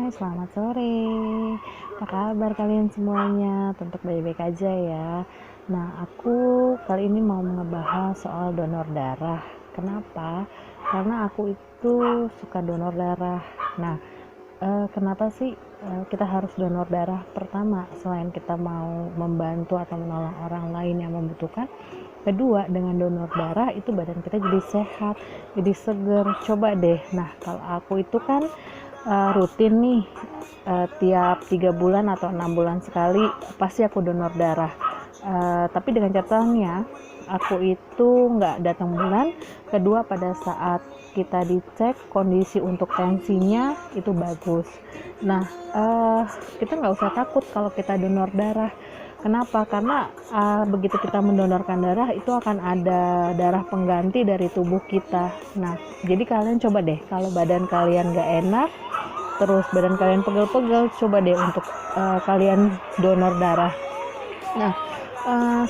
Selamat sore. Apa kabar kalian semuanya? Tentu baik-baik aja ya. Nah, aku kali ini mau ngebahas soal donor darah. Kenapa? Karena aku itu suka donor darah. Nah, kenapa sih kita harus donor darah? Pertama, selain kita mau membantu atau menolong orang lain yang membutuhkan, kedua, dengan donor darah itu badan kita jadi sehat, jadi seger. Coba deh. Nah, kalau aku itu kan rutin nih, tiap 3 bulan atau 6 bulan sekali pasti aku donor darah. Tapi dengan catatannya aku itu nggak datang bulan. Kedua, pada saat kita dicek kondisi untuk tensinya itu bagus. Nah, kita nggak usah takut kalau kita donor darah. Kenapa? Karena begitu kita mendonorkan darah itu akan ada darah pengganti dari tubuh kita. Nah, jadi kalian coba deh, kalau badan kalian nggak enak, terus badan kalian pegel-pegel, coba deh untuk kalian donor darah. Nah,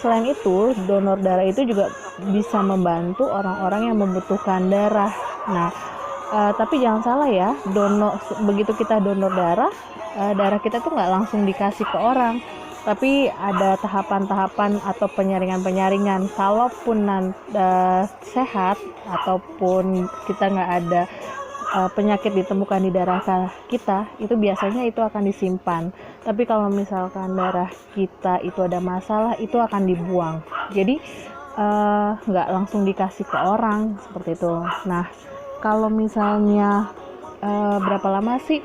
selain itu, donor darah itu juga bisa membantu orang-orang yang membutuhkan darah. Nah, tapi jangan salah ya, begitu kita donor darah, darah kita tuh nggak langsung dikasih ke orang, tapi ada tahapan-tahapan atau penyaringan-penyaringan. Kalaupun sehat ataupun kita nggak ada penyakit ditemukan di darah kita, itu biasanya itu akan disimpan. Tapi kalau misalkan darah kita itu ada masalah, itu akan dibuang. Jadi nggak langsung dikasih ke orang seperti itu. Nah, kalau misalnya berapa lama sih?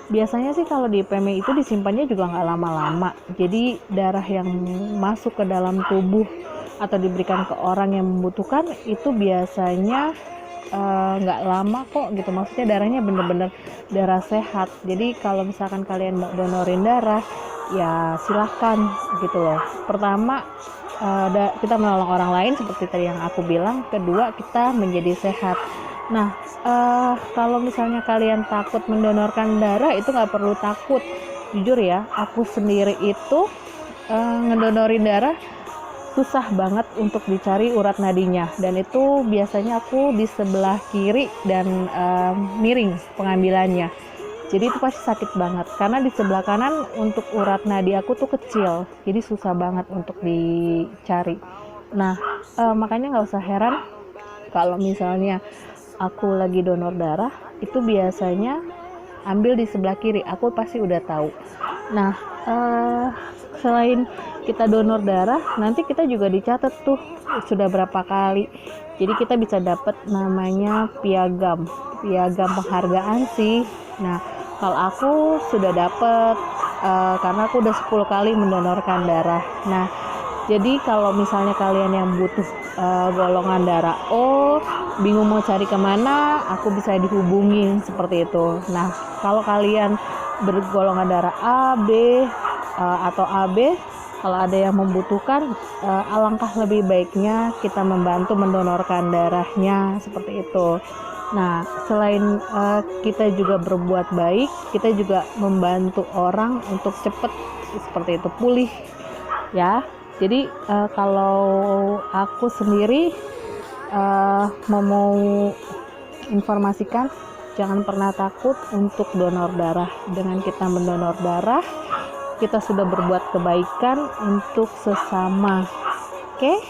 Biasanya sih kalau di PMI itu disimpannya juga nggak lama-lama. Jadi darah yang masuk ke dalam tubuh atau diberikan ke orang yang membutuhkan itu biasanya nggak lama kok gitu. Maksudnya darahnya bener-bener darah sehat. Jadi kalau misalkan kalian mau donorin darah, ya silahkan gitu loh. Pertama, kita menolong orang lain seperti tadi yang aku bilang. Kedua, kita menjadi sehat. Nah, kalau misalnya kalian takut mendonorkan darah, itu nggak perlu takut. Jujur ya, aku sendiri itu ngedonorin darah susah banget untuk dicari urat nadinya, dan itu biasanya aku di sebelah kiri dan miring pengambilannya. Jadi itu pasti sakit banget karena di sebelah kanan untuk urat nadi aku tuh kecil, jadi susah banget untuk dicari. Nah, makanya nggak usah heran kalau misalnya aku lagi donor darah, itu biasanya ambil di sebelah kiri, aku pasti udah tahu. Nah, selain kita donor darah, nanti kita juga dicatat tuh sudah berapa kali. Jadi kita bisa dapat namanya piagam penghargaan sih. Nah, kalau aku sudah dapat karena aku udah 10 kali mendonorkan darah. Nah, jadi kalau misalnya kalian yang butuh golongan darah O, bingung mau cari kemana, aku bisa dihubungin seperti itu. Nah, kalau kalian bergolongan darah A, B, atau AB, kalau ada yang membutuhkan, alangkah lebih baiknya kita membantu mendonorkan darahnya seperti itu. Nah, selain kita juga berbuat baik, kita juga membantu orang untuk cepat seperti itu pulih ya. Jadi kalau aku sendiri mau informasikan, jangan pernah takut untuk donor darah. Dengan kita mendonor darah, kita sudah berbuat kebaikan untuk sesama. Oke?